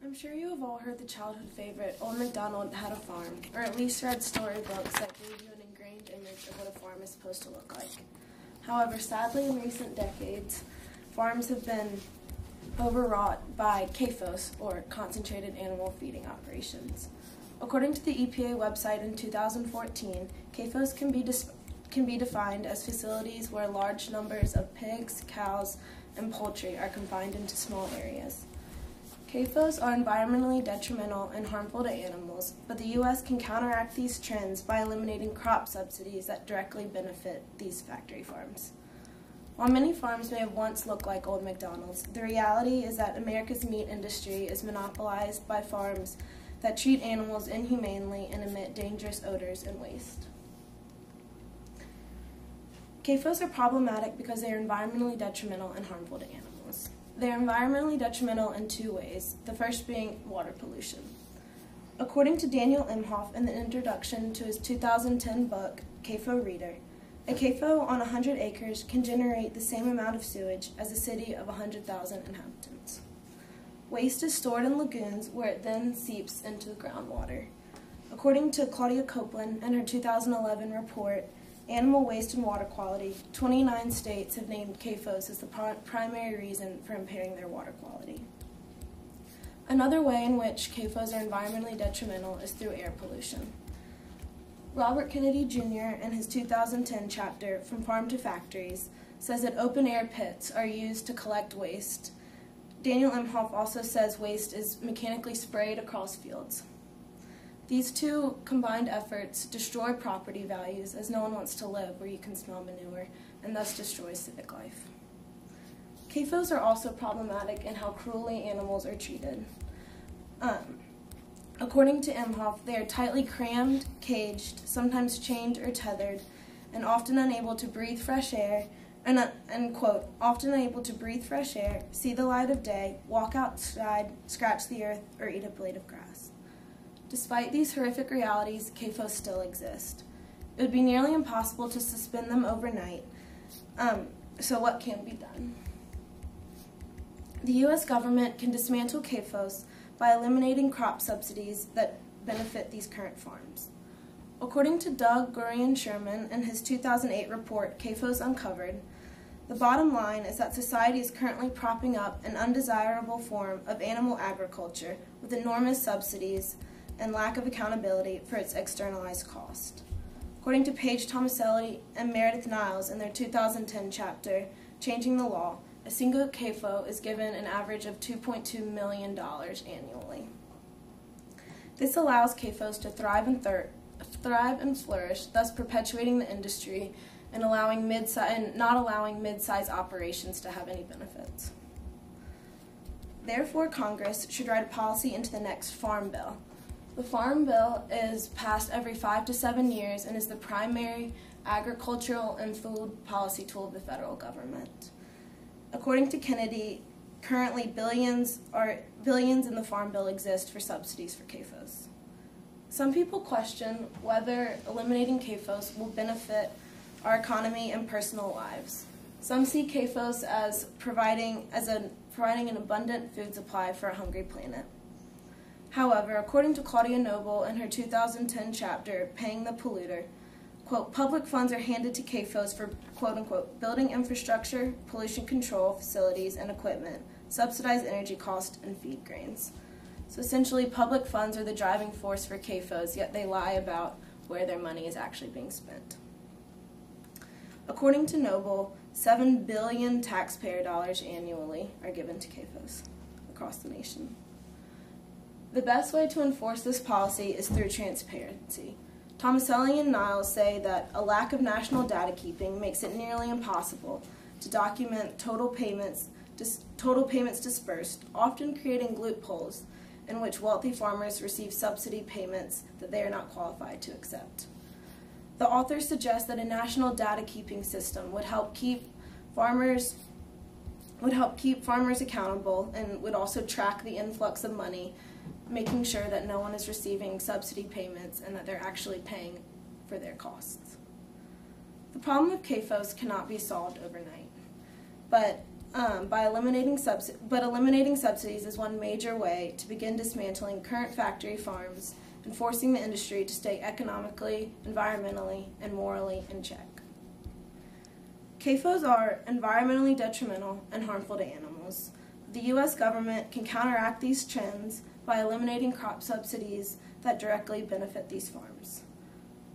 I'm sure you have all heard the childhood favorite, Old MacDonald Had a Farm, or at least read storybooks that gave you an ingrained image of what a farm is supposed to look like. However, sadly, in recent decades, farms have been overwrought by CAFOs, or concentrated animal feeding operations. According to the EPA website in 2014, CAFOs can be defined as facilities where large numbers of pigs, cows, and poultry are confined into small areas. CAFOs are environmentally detrimental and harmful to animals, but the U.S. can counteract these trends by eliminating crop subsidies that directly benefit these factory farms. While many farms may have once looked like Old MacDonald's, the reality is that America's meat industry is monopolized by farms that treat animals inhumanely and emit dangerous odors and waste. CAFOs are problematic because they are environmentally detrimental and harmful to animals. They are environmentally detrimental in two ways, the first being water pollution. According to Daniel Imhoff in the introduction to his 2010 book, CAFO Reader, a CAFO on 100 acres can generate the same amount of sewage as a city of 100,000 inhabitants. Waste is stored in lagoons where it then seeps into the groundwater. According to Claudia Copeland in her 2011 report, Animal Waste and Water Quality, 29 states have named CAFOs as the primary reason for impairing their water quality. Another way in which CAFOs are environmentally detrimental is through air pollution. Robert Kennedy Jr. in his 2010 chapter, From Farm to Factories, says that open-air pits are used to collect waste. Daniel Imhoff also says waste is mechanically sprayed across fields. These two combined efforts destroy property values, as no one wants to live where you can smell manure, and thus destroy civic life. CAFOs are also problematic in how cruelly animals are treated. According to Imhoff, they are tightly crammed, caged, sometimes chained or tethered, and often unable to breathe fresh air, and quote, often unable to breathe fresh air, see the light of day, walk outside, scratch the earth, or eat a blade of grass. Despite these horrific realities, CAFOs still exist. It would be nearly impossible to suspend them overnight, so what can be done? The U.S. government can dismantle CAFOs by eliminating crop subsidies that benefit these current farms. According to Doug Gurian-Sherman in his 2008 report, CAFOs Uncovered, the bottom line is that society is currently propping up an undesirable form of animal agriculture with enormous subsidies and lack of accountability for its externalized cost. According to Paige Tomaselli and Meredith Niles in their 2010 chapter, Changing the Law, a single CAFO is given an average of $2.2 million annually. This allows CAFOs to thrive and flourish, thus perpetuating the industry and not allowing mid-size operations to have any benefits. Therefore, Congress should write a policy into the next Farm Bill. The Farm Bill is passed every 5 to 7 years and is the primary agricultural and food policy tool of the federal government. According to Kennedy, currently billions in the Farm Bill exist for subsidies for CAFOs. Some people question whether eliminating CAFOs will benefit our economy and personal lives. Some see CAFOs as providing an abundant food supply for a hungry planet. However, according to Claudia Noble in her 2010 chapter, Paying the Polluter, quote, public funds are handed to CAFOs for, quote unquote, building infrastructure, pollution control facilities and equipment, subsidized energy costs, and feed grains. So essentially, public funds are the driving force for CAFOs, yet they lie about where their money is actually being spent. According to Noble, 7 billion taxpayer dollars annually are given to CAFOs across the nation. The best way to enforce this policy is through transparency. Tomaselli and Niles say that a lack of national data keeping makes it nearly impossible to document total payments dispersed, often creating loopholes in which wealthy farmers receive subsidy payments that they are not qualified to accept. The authors suggest that a national data keeping system would help keep farmers accountable and would also track the influx of money, making sure that no one is receiving subsidy payments and that they're actually paying for their costs. The problem of CAFOs cannot be solved overnight, but But eliminating subsidies is one major way to begin dismantling current factory farms and forcing the industry to stay economically, environmentally, and morally in check. CAFOs are environmentally detrimental and harmful to animals. The U.S. government can counteract these trends by eliminating crop subsidies that directly benefit these farms.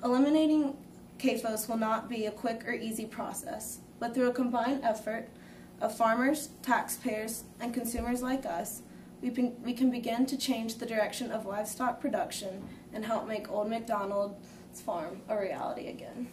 Eliminating CAFOs will not be a quick or easy process, but through a combined effort of farmers, taxpayers, and consumers like us, we can begin to change the direction of livestock production and help make Old MacDonald's farm a reality again.